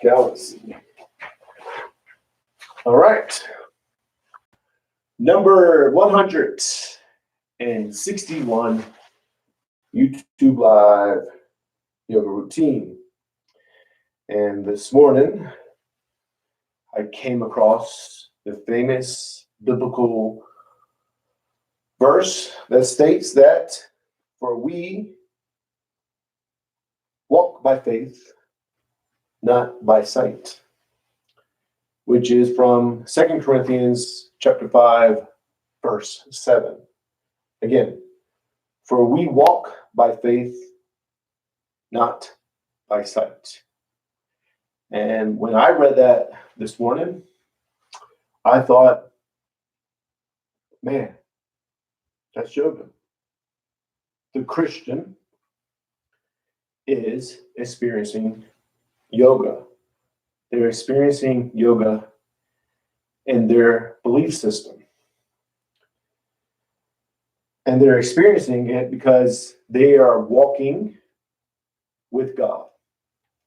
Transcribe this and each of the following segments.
Galaxy. All right. Number 161 YouTube Live yoga routine. And this morning, I came across the famous biblical verse that states that for we walk by faith, not by sight, which is from 2 Corinthians chapter 5, verse 7. Again, for we walk by faith, not by sight. And when I read that this morning, I thought, man, that's yoga. The Christian is experiencing yoga. They're experiencing yoga in their belief system. And they're experiencing it because they are walking with God.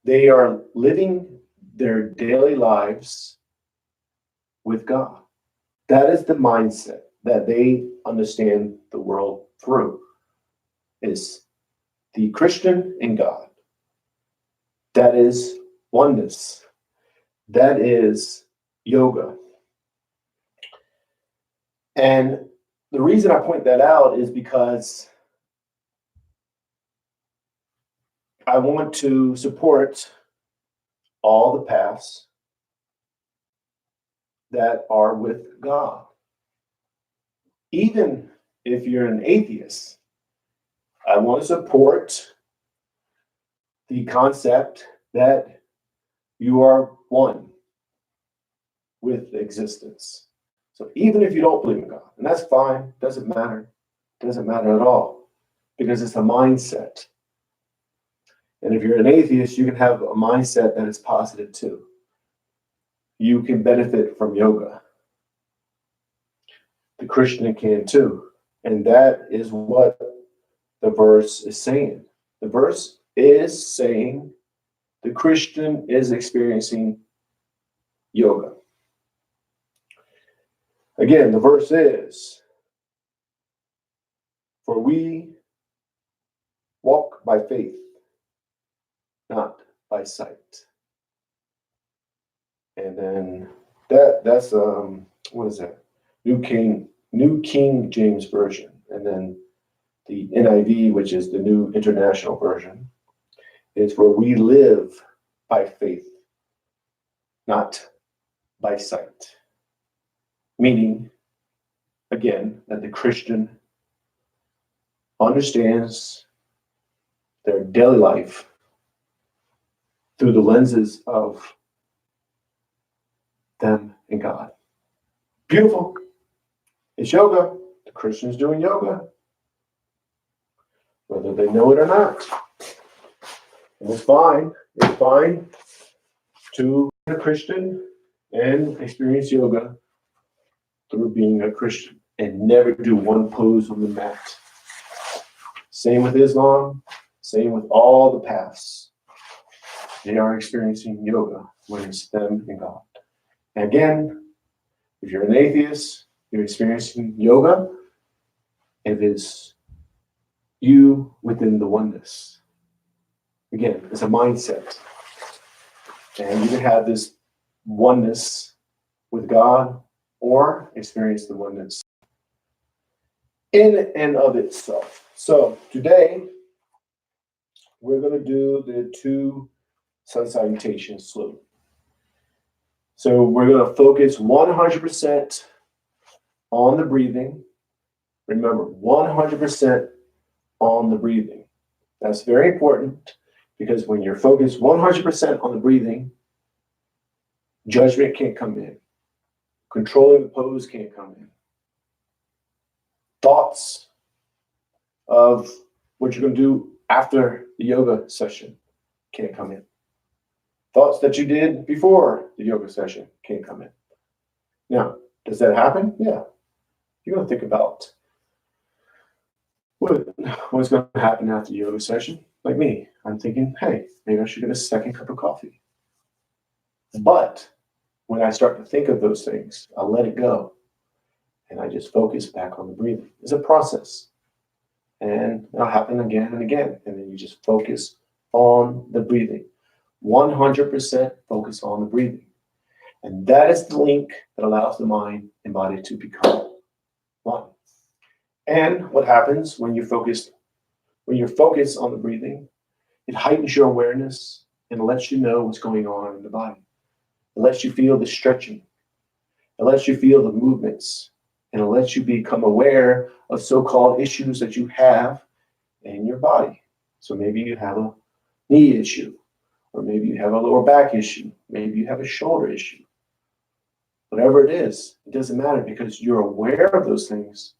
They are living their daily lives with God. That is the mindset that they understand the world through, is the Christian and God. That is oneness. That is yoga. And the reason I point that out is because I want to support all the paths that are with God. Even if you're an atheist, I want to support the concept that you are one with existence. So even if you don't believe in God, and that's fine, doesn't matter at all, because it's a mindset. And if you're an atheist, you can have a mindset that is positive too. You can benefit from yoga. The Christian can too. And that is what the verse is saying. The verse is saying the Christian is experiencing yoga. Again, the verse is, for we walk by faith, not by sight. And then that's what is that? New King James Version. And then the NIV, which is the New International Version, is where we live by faith, not by sight. Meaning, again, that the Christian understands their daily life through the lenses of them and God. Beautiful. It's yoga. The Christian's doing yoga, whether they know it or not. And it's fine. It's fine to be a Christian and experience yoga through being a Christian and never do one pose on the mat. Same with Islam, same with all the paths. They are experiencing yoga when it's them and God. And again, if you're an atheist, you're experiencing yoga if it's you within the oneness. Again, it's a mindset. And you can have this oneness with God or experience the oneness in and of itself. So today, we're going to do the 2 sun salutations slow. So we're going to focus 100% on the breathing. Remember, 100% on the breathing. That's very important because when you're focused 100% on the breathing, judgment can't come in. Controlling the pose can't come in. Thoughts of what you're going to do after the yoga session can't come in. Thoughts that you did before the yoga session can't come in. Now, does that happen? Yeah. You're going to think about what's going to happen after the yoga session. Like me, I'm thinking, hey, maybe I should get a second cup of coffee. But when I start to think of those things, I let it go and I just focus back on the breathing. It's a process, and it'll happen again and again. And then you just focus on the breathing. 100% focus on the breathing. And that is the link that allows the mind and body to become one. And what happens when you're focused on the breathing, it heightens your awareness and lets you know what's going on in the body. It lets you feel the stretching. It lets you feel the movements. And it lets you become aware of so-called issues that you have in your body. So maybe you have a knee issue, or maybe you have a lower back issue. Maybe you have a shoulder issue. Whatever it is, it doesn't matter because you're aware of those things.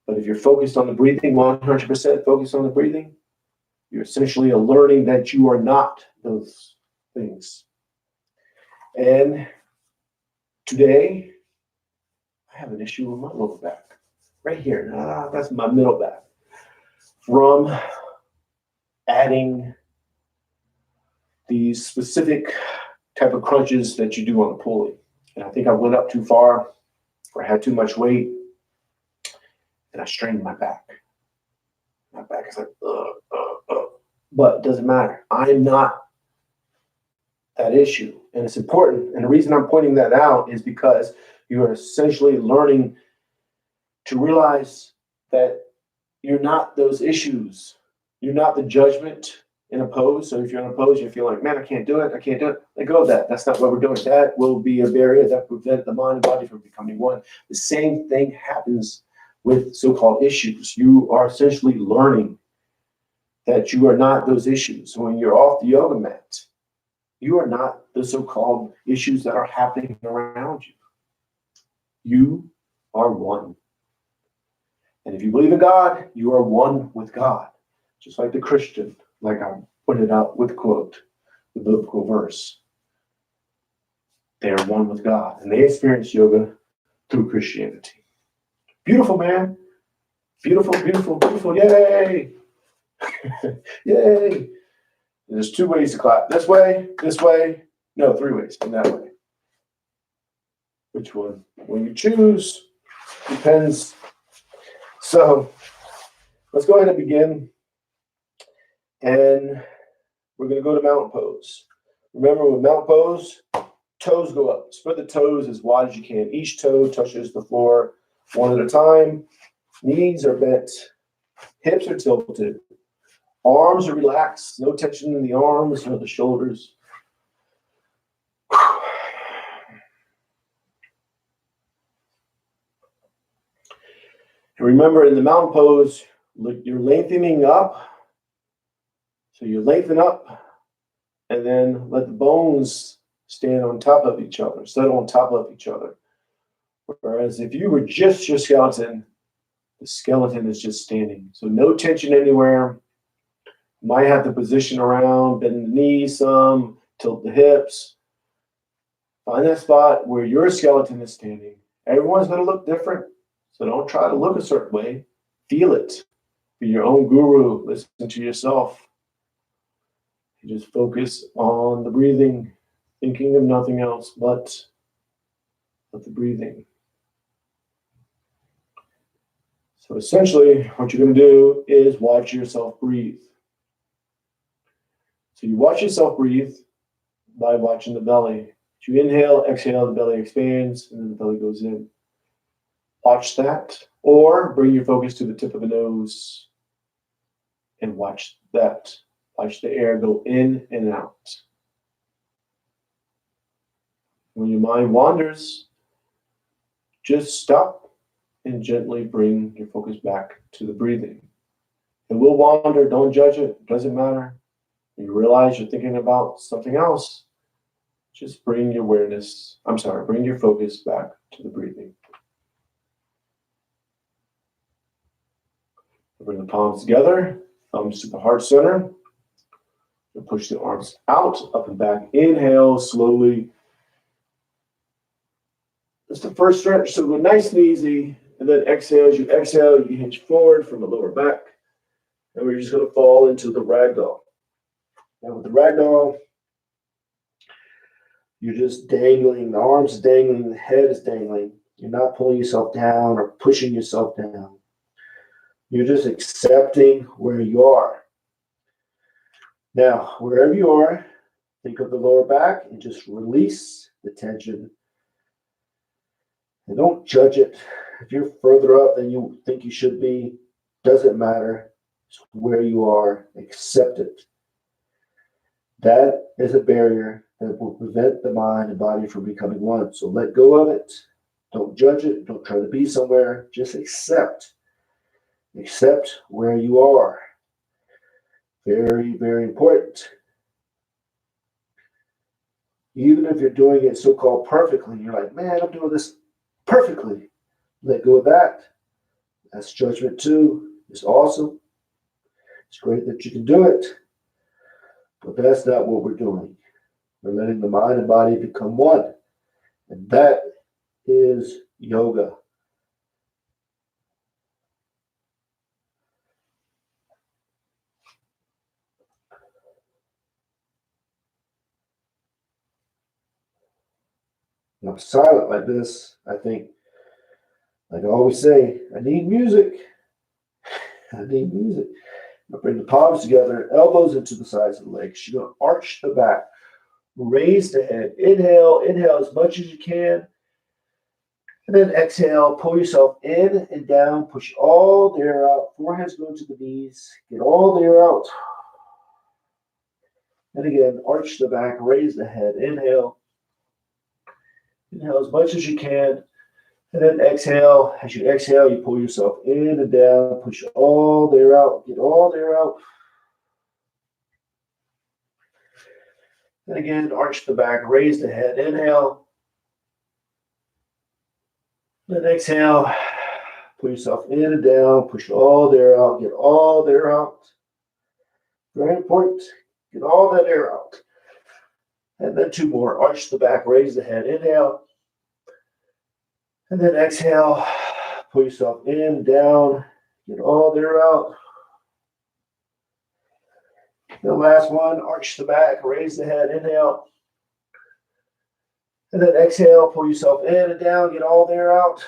But if you're focused on the breathing, 100% focused on the breathing, you're essentially learning that you are not those things. And today, I have an issue with my lower back. Right here. That's my middle back. From adding these specific type of crunches that you do on the pulley. And I think I went up too far, or I had too much weight, and I strained my back. My back is like, but it doesn't matter. I'm not that issue. And it's important. And the reason I'm pointing that out is because you are essentially learning to realize that you're not those issues. You're not the judgment in a pose. So if you're in a pose, you feel like, man, I can't do it. Let go of that. That's not what we're doing. That will be a barrier that prevents the mind and body from becoming one. The same thing happens with so-called issues. You are essentially learning that you are not those issues. When you're off the yoga mat, you are not the so-called issues that are happening around you. You are one. And if you believe in God, you are one with God. Just like the Christian, like I pointed out with quote, the biblical verse. They are one with God. And they experience yoga through Christianity. Beautiful, man. Beautiful, beautiful, beautiful. Yay. Yay. There's two ways to clap. This way. No, three ways. And that way. Which one? When you choose, depends. So let's go ahead and begin. And we're going to go to mountain pose. Remember, with mountain pose, toes go up. Spread the toes as wide as you can. Each toe touches the floor one at a time. Knees are bent. Hips are tilted. Arms are relaxed. No tension in the arms or the shoulders. And remember, in the mountain pose, you're lengthening up. So you lengthen up and then let the bones stand on top of each other, settle on top of each other. Whereas if you were just your skeleton, the skeleton is just standing. So no tension anywhere. You might have to position around, bend the knees some, tilt the hips. Find that spot where your skeleton is standing. Everyone's going to look different. So don't try to look a certain way. Feel it. Be your own guru. Listen to yourself. You just focus on the breathing, thinking of nothing else but the breathing. So essentially, what you're going to do is watch yourself breathe. So you watch yourself breathe by watching the belly. You inhale, exhale, the belly expands, and then the belly goes in. Watch that, or bring your focus to the tip of the nose and watch that. Watch the air go in and out. When your mind wanders, just stop and gently bring your focus back to the breathing. It will wander, don't judge it, doesn't matter. When you realize you're thinking about something else, just bring your bring your focus back to the breathing. Bring the palms together, thumbs to the heart center. And push the arms out, up and back. Inhale slowly. That's the first stretch. So go nice and easy. And then exhale. As you exhale, you hinge forward from the lower back. And we're just going to fall into the ragdoll. Now with the ragdoll, You're just dangling. The arms is dangling. The head is dangling. You're not pulling yourself down or pushing yourself down. You're just accepting where you are. Now, wherever you are, think of the lower back and just release the tension. And don't judge it. If you're further up than you think you should be, doesn't matter. It's where you are. Accept it. That is a barrier that will prevent the mind and body from becoming one. So let go of it. Don't judge it. Don't try to be somewhere. Just accept. Accept where you are. Very, very important. Even if you're doing it so-called perfectly, you're like, man, I'm doing this perfectly. Let go of that. That's judgment too. It's awesome. It's great that you can do it. But that's not what we're doing. We're letting the mind and body become one. And that is yoga. When I'm silent like this, I think, like I always say, I need music. I need music. Now bring the palms together, elbows into the sides of the legs. You're going to arch the back. Raise the head. Inhale as much as you can. And then exhale, pull yourself in and down. Push all the air out. Forehead's going to the knees. Get all the air out. And again, arch the back, raise the head. Inhale. Inhale as much as you can. And then exhale. As you exhale, you pull yourself in and down. Push all the air out. Get all the air out. And again, arch the back, raise the head. Inhale. Then exhale. Pull yourself in and down. Push all the air out. Get all the air out. Very important. Get all that air out. And then two more. Arch the back, raise the head. Inhale. And then exhale. Pull yourself in, down. Get all the air out. The last one. Arch the back, raise the head. Inhale. And then exhale. Pull yourself in and down. Get all the air out.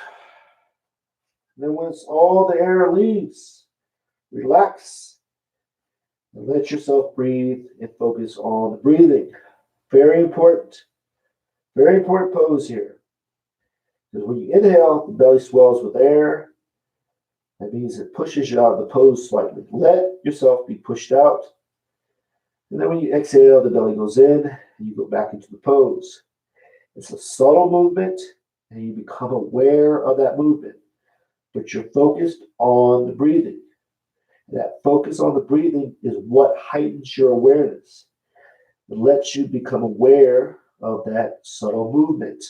And then once all the air leaves, relax. And let yourself breathe and focus on the breathing. Very important pose here. Because when you inhale, the belly swells with air. That means it pushes you out of the pose slightly. Let yourself be pushed out. And then when you exhale, the belly goes in and you go back into the pose. It's a subtle movement and you become aware of that movement. But you're focused on the breathing. That focus on the breathing is what heightens your awareness. It lets you become aware of that subtle movement.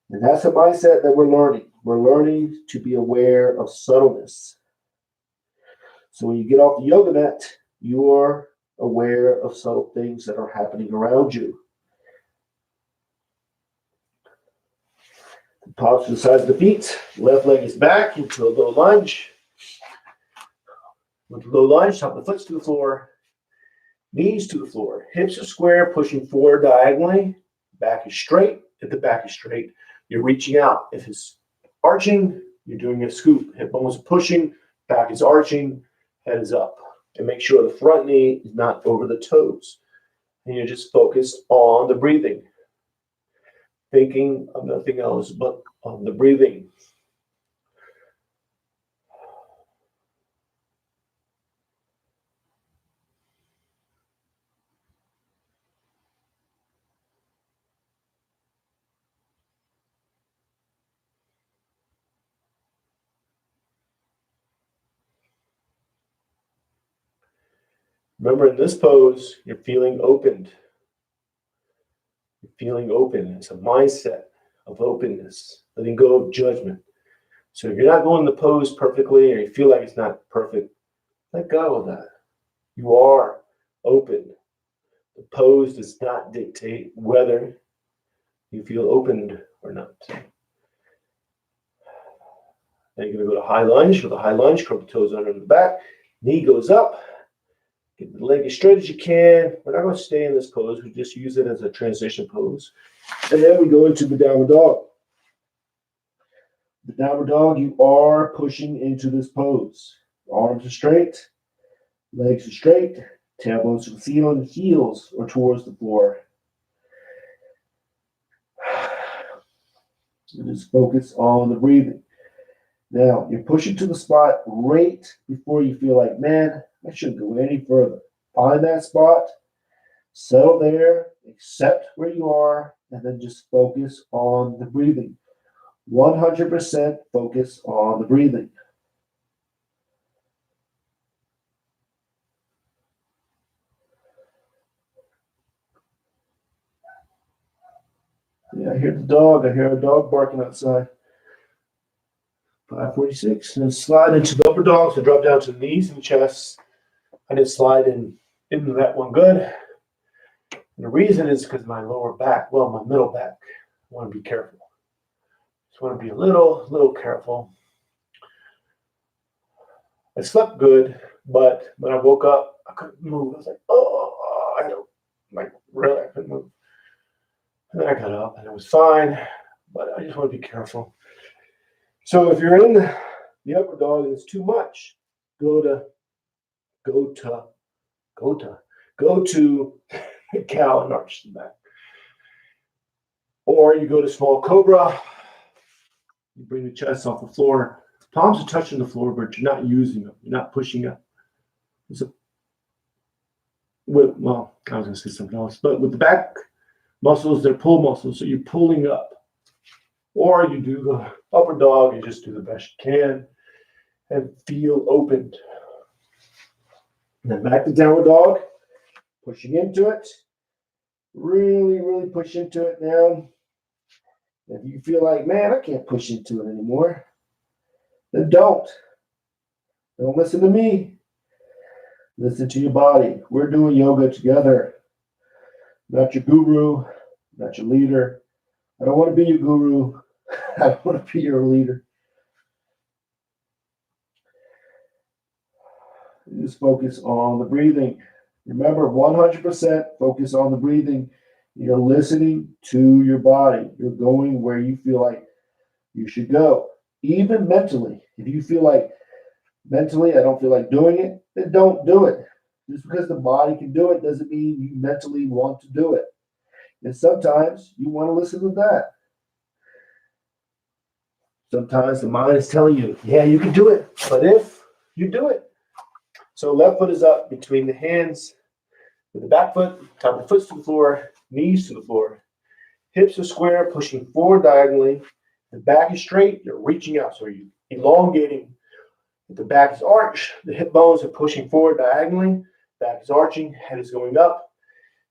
And that's a mindset that we're learning. We're learning to be aware of subtleness. So when you get off the yoga mat, you are aware of subtle things that are happening around you. Palms to the sides of the feet. Left leg is back into a low lunge. With a low lunge, top of the foot to the floor. Knees to the floor. Hips are square, pushing forward diagonally. Back is straight. If the back is straight, you're reaching out. If it's arching, you're doing a scoop. Hip bones are pushing, back is arching, head is up. And make sure the front knee is not over the toes. And you're just focused on the breathing. Thinking of nothing else but on the breathing. Remember, in this pose, you're feeling opened. You're feeling open. It's a mindset of openness, letting go of judgment. So if you're not going the pose perfectly or you feel like it's not perfect, let go of that. You are open. The pose does not dictate whether you feel opened or not. Then you're going to go to high lunge. With a high lunge, curl the toes under the back. Knee goes up. Get the leg as straight as you can. We're not going to stay in this pose. We just use it as a transition pose. And then we go into the downward dog. The downward dog, you are pushing into this pose. Arms are straight, legs are straight, tailbones to the ceiling, heels are towards the floor. And just focus on the breathing. Now, you're pushing to the spot right before you feel like, man, I shouldn't go any further. Find that spot, settle there, accept where you are, and then just focus on the breathing. 100% focus on the breathing. Yeah, I hear the dog. I hear a dog barking outside. 546. And then slide into the upper dog. So drop down to the knees and chest. I didn't slide into that one good. And the reason is because my lower back, well, my middle back, I want to be careful. Just want to be a little careful. I slept good, but when I woke up, I couldn't move. I was like, oh, I don't, like, really, I couldn't move. And then I got up and it was fine, but I just want to be careful. So if you're in the upper dog and it's too much, go to cow and arch the back. Or you go to small cobra, you bring the chest off the floor. Palms are touching the floor, but you're not using them. You're not pushing up. Well, I was going to say something else, but with the back muscles, they're pull muscles, so you're pulling up. Or you do the upper dog, you just do the best you can and feel opened. And then back to downward dog, pushing into it. Really push into it now. If you feel like, man, I can't push into it anymore, then don't. Don't listen to me. Listen to your body. We're doing yoga together. Not your guru, not your leader. I don't want to be your guru. I want to be your leader. Just focus on the breathing. Remember, 100% focus on the breathing. You're listening to your body. You're going where you feel like you should go. Even mentally. If you feel like mentally, I don't feel like doing it, then don't do it. Just because the body can do it doesn't mean you mentally want to do it. And sometimes you want to listen to that. Sometimes the mind is telling you, yeah, you can do it. But if you do it. So left foot is up between the hands with the back foot, top of the foot to the floor, knees to the floor. Hips are square, pushing forward diagonally. The back is straight, you're reaching out. So you're elongating. If the back is arched, the hip bones are pushing forward diagonally. Back is arching, head is going up.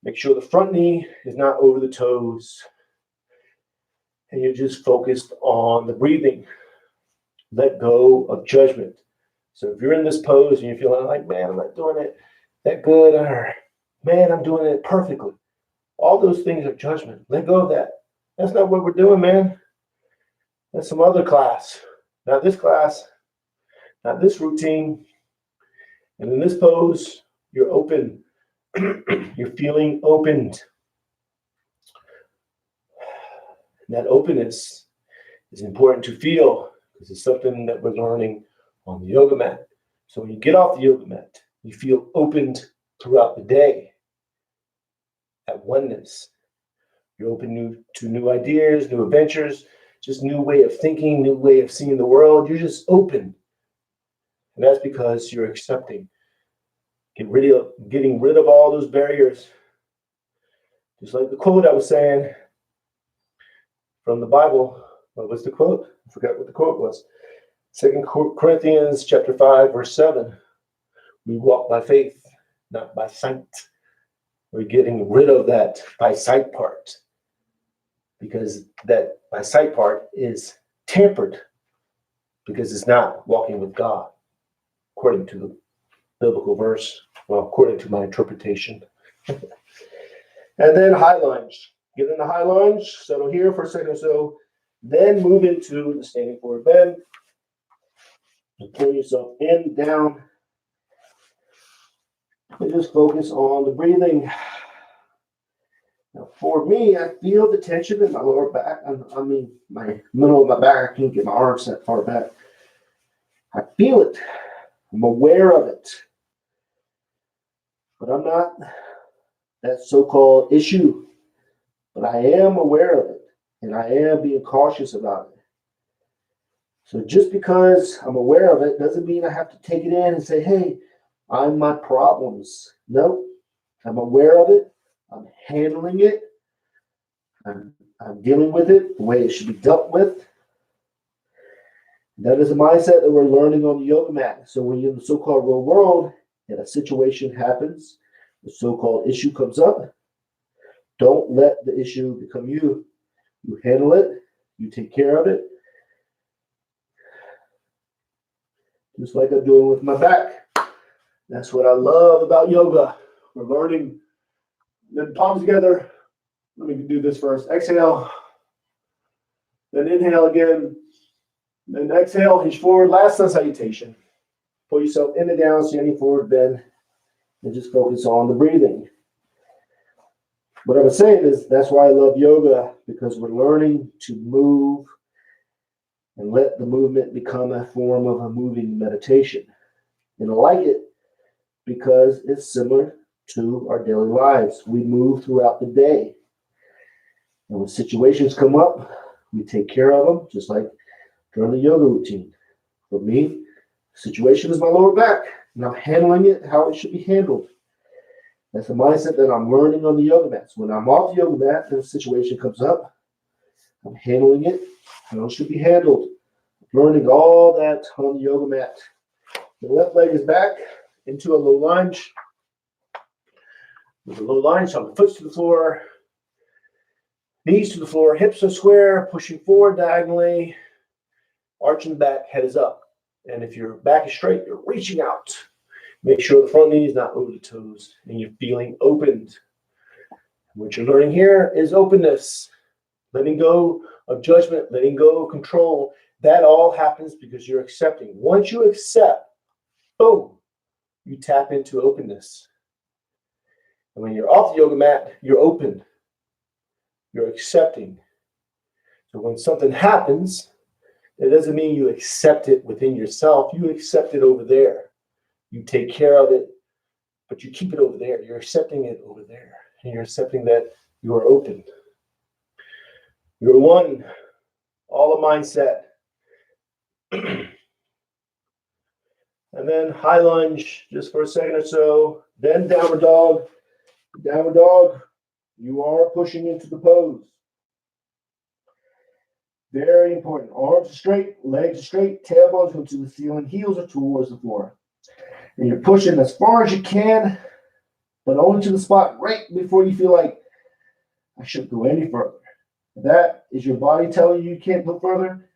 Make sure the front knee is not over the toes. And you're just focused on the breathing. Let go of judgment. So if you're in this pose and you're feeling like, man, I'm not doing it that good, or man, I'm doing it perfectly. All those things are judgment. Let go of that. That's not what we're doing, man. That's some other class. Not this class. Not this routine. And in this pose, you're open. You're feeling opened. And that openness is important to feel because it's something that we're learning on the yoga mat. So when you get off the yoga mat, you feel opened throughout the day. At oneness. You're open to new ideas, new adventures, just new way of thinking, new way of seeing the world. You're just open. And that's because you're accepting. Getting rid of all those barriers. Just like the quote I was saying from the Bible. What was the quote? I forgot what the quote was. 2 Corinthians chapter 5, verse 7. We walk by faith, not by sight. We're getting rid of that by sight part. Because that by sight part is tampered. Because it's not walking with God. According to the biblical verse. Well, according to my interpretation. And then high lunge. Get in the high lunge. Settle here for a second or so. Then move into the standing forward bend. And pull yourself in, down. And just focus on the breathing. Now, for me, I feel the tension in my lower back. I mean, my middle of my back. I can't get my arms that far back. I feel it. I'm aware of it. But I'm not that so-called issue. But I am aware of it. And I am being cautious about it. So just because I'm aware of it doesn't mean I have to take it in and say, hey, I'm my problems. No, I'm aware of it. I'm handling it. I'm dealing with it the way it should be dealt with. That is a mindset that we're learning on the yoga mat. So when you're in the so-called real world and a situation happens, the so-called issue comes up, don't let the issue become you. You handle it. You take care of it. Just like I'm doing with my back. That's what I love about yoga. We're learning. Then palms together. Let me do this first. Exhale. Then inhale again. Then exhale, hinge forward. Last sun salutation. Pull yourself in and down, standing forward bend. And just focus on the breathing. What I was saying is that's why I love yoga, because we're learning to move and let the movement become a form of a moving meditation. And I like it because it's similar to our daily lives. We move throughout the day. And when situations come up, we take care of them, just like during the yoga routine. For me, the situation is my lower back, and I'm handling it how it should be handled. That's the mindset that I'm learning on the yoga mat. So when I'm off the yoga mat and a situation comes up, I'm handling it how it should be handled. Learning all that on the yoga mat. The left leg is back into a low lunge. With a low lunge, so the foot's to the floor, knees to the floor, hips are square, pushing forward diagonally, arching back, head is up. And if your back is straight, you're reaching out. Make sure the front knee is not over the toes and you're feeling opened. What you're learning here is openness, letting go of judgment, letting go of control. That all happens because you're accepting. Once you accept, boom, you tap into openness. And when you're off the yoga mat, you're open. You're accepting. So when something happens, it doesn't mean you accept it within yourself. You accept it over there. You take care of it, but you keep it over there. You're accepting it over there. And you're accepting that you are open. You're one. All a mindset. And then high lunge just for a second or so. Then downward dog. Downward dog. You are pushing into the pose. Very important. Arms are straight, legs are straight, tailbones go to the ceiling, heels are towards the floor. And you're pushing as far as you can, but only to the spot right before you feel like, I shouldn't go any further. If that is your body telling you you can't go further,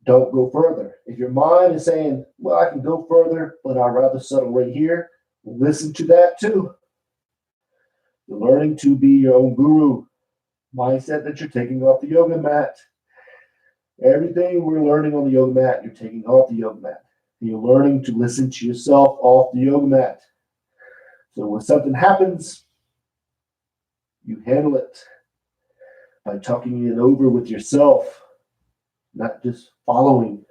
don't go further. If your mind is saying, well, I can go further, but I'd rather settle right here, listen to that too. You're learning to be your own guru. Mindset that you're taking off the yoga mat. Everything we're learning on the yoga mat, you're taking off the yoga mat. You're learning to listen to yourself off the yoga mat. So when something happens, you handle it by talking it over with yourself, not just following.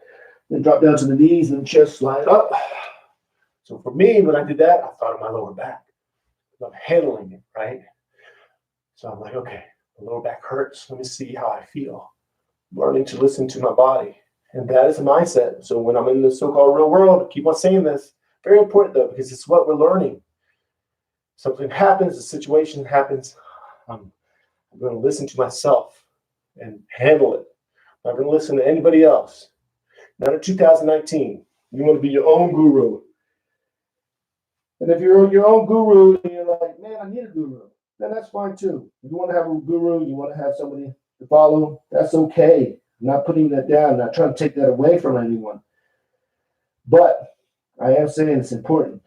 Then drop down to the knees and chest slide up. So for me, when I did that, I thought of my lower back. I'm handling it, right? So I'm like, okay, the lower back hurts. Let me see how I feel. Learning to listen to my body. And that is a mindset. So when I'm in the so-called real world, I keep on saying this. Very important though, because it's what we're learning. Something happens, a situation happens. I'm going to listen to myself and handle it. I'm not going to listen to anybody else. Not in 2019. You want to be your own guru. And if you're your own guru and you're like, man, I need a guru, then that's fine too. If you want to have a guru, you want to have somebody to follow, that's okay. I'm not putting that down, I'm not trying to take that away from anyone. But I am saying it's important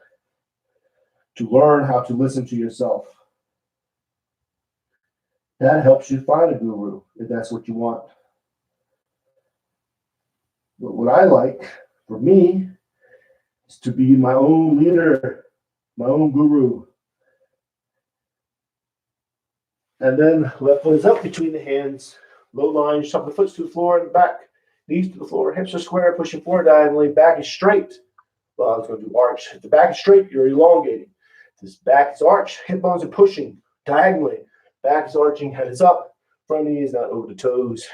to learn how to listen to yourself. That helps you find a guru if that's what you want. But what I like, for me, is to be my own leader. my own guru. And then left foot is up between the hands, low lunge, top of the foot to the floor and back, knees to the floor, hips are square, pushing forward diagonally, back is straight. Well, I was going to do arch. If the back is straight, you're elongating. If this back is arched, hip bones are pushing diagonally. Back is arching, head is up, front knee is not over the toes.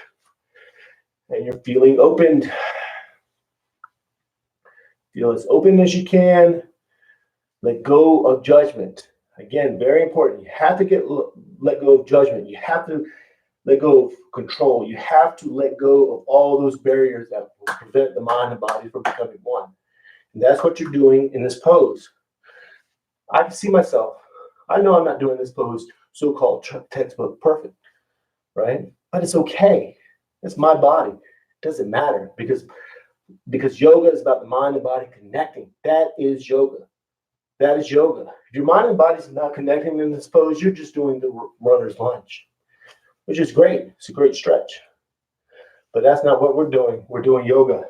And you're feeling opened. Feel as open as you can. Let go of judgment. Again, very important. You have to let go of judgment. You have to let go of control. You have to let go of all those barriers that will prevent the mind and body from becoming one. And that's what you're doing in this pose. I can see myself. I know I'm not doing this pose so-called textbook perfect, right? But it's okay. It's my body. It doesn't matter because yoga is about the mind and body connecting. That is yoga. That is yoga. If your mind and body is not connecting in this pose, you're just doing the runner's lunge, which is great. It's a great stretch. But that's not what we're doing. We're doing yoga.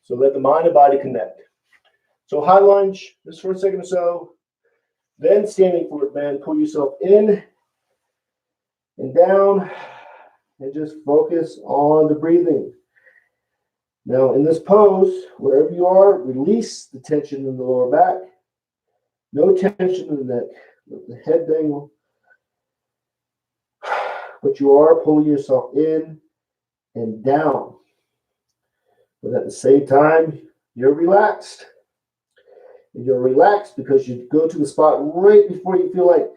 So let the mind and body connect. So high lunge, just for a second or so. Then standing forward bend, pull yourself in and down, and just focus on the breathing. Now in this pose, wherever you are, release the tension in the lower back. No tension in the neck. Let the head dangle. But you are pulling yourself in and down. But at the same time, you're relaxed. And you're relaxed because you go to the spot right before you feel like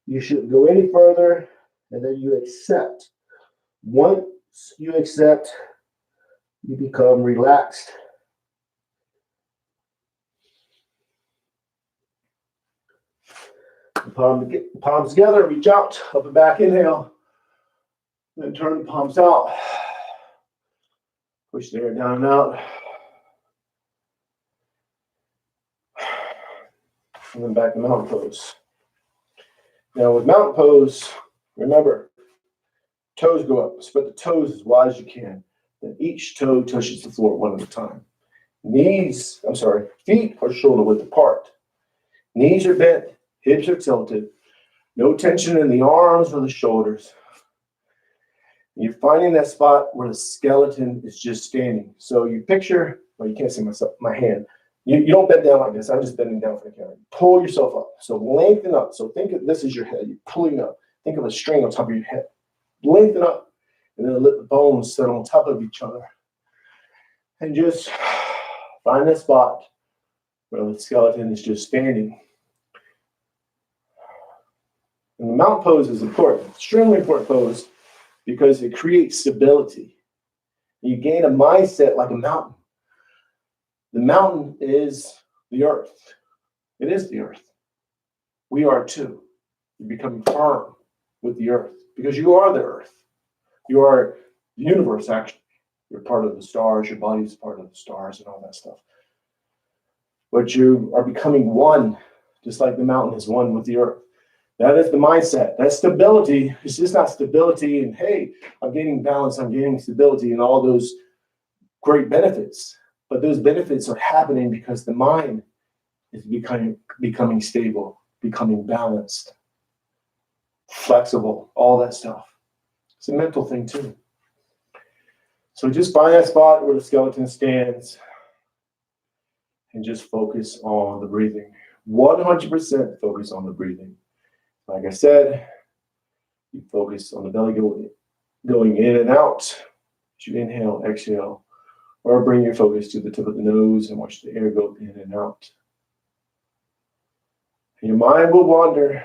you shouldn't go any further. And then you accept. Once you accept, you become relaxed. Palms together, reach out, up and back, inhale. Then turn the palms out. Push the air down and out. And then back to mountain pose. Now with mountain pose, remember, toes go up. Spread the toes as wide as you can. Then each toe touches the floor one at a time. Feet are shoulder width apart. Knees are bent, hips are tilted. No tension in the arms or the shoulders. And you're finding that spot where the skeleton is just standing. So you picture, well, you can't see my hand. You don't bend down like this. I'm just bending down for the camera. Pull yourself up. So lengthen up. So think of this as your head. You're pulling up. Think of a string on top of your head. Lengthen up. And then let the bones sit on top of each other. And just find that spot where the skeleton is just standing. And the mountain pose is important. Extremely important pose because it creates stability. You gain a mindset like a mountain. The mountain is the earth. It is the earth. We are too. You're becoming firm with the earth because you are the earth. You are the universe, actually. You're part of the stars. Your body is part of the stars and all that stuff. But you are becoming one, just like the mountain is one with the earth. That is the mindset. That stability. It's just not stability and, hey, I'm gaining balance, I'm gaining stability and all those great benefits. But those benefits are happening because the mind is becoming stable, becoming balanced, flexible, all that stuff. It's a mental thing too. So just find that spot where the skeleton stands and just focus on the breathing. 100% focus on the breathing. Like I said, you focus on the belly going in and out. As you inhale, exhale, or bring your focus to the tip of the nose and watch the air go in and out. And your mind will wander.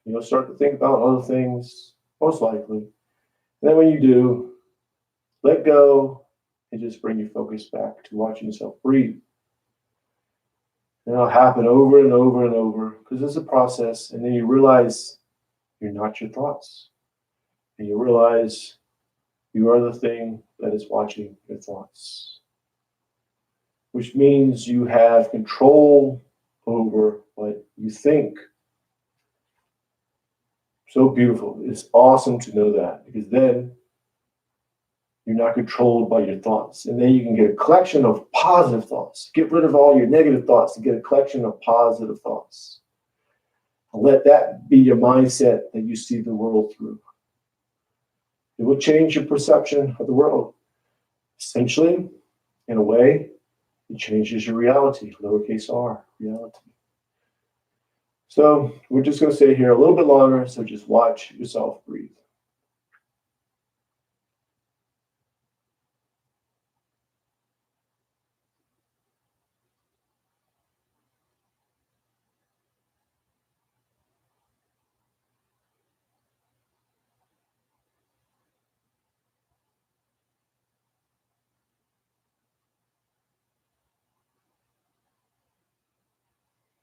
You'll start to think about other things, most likely. And then when you do, let go and just bring your focus back to watching yourself breathe. And it'll happen over and over and over because it's a process. And then you realize you're not your thoughts. And you realize you are the thing that is watching your thoughts. Which means you have control over what you think. So beautiful. It's awesome to know that because then you're not controlled by your thoughts. And then you can get a collection of positive thoughts. Get rid of all your negative thoughts and get a collection of positive thoughts. Let that be your mindset that you see the world through. It will change your perception of the world. Essentially, in a way, it changes your reality, lowercase r, reality. So we're just going to stay here a little bit longer, so just watch yourself breathe.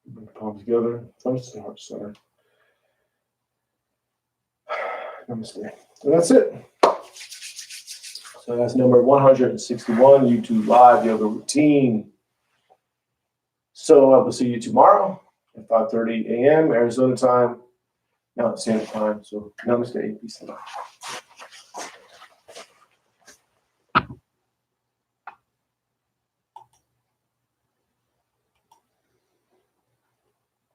Bring the palms together, thumbs to the heart center. Namaste. And that's it. So that's number 161, YouTube Live Yoga Routine. So I will see you tomorrow at 5:30 a.m. Arizona time, Mountain Standard Time. So namaste, peace and love.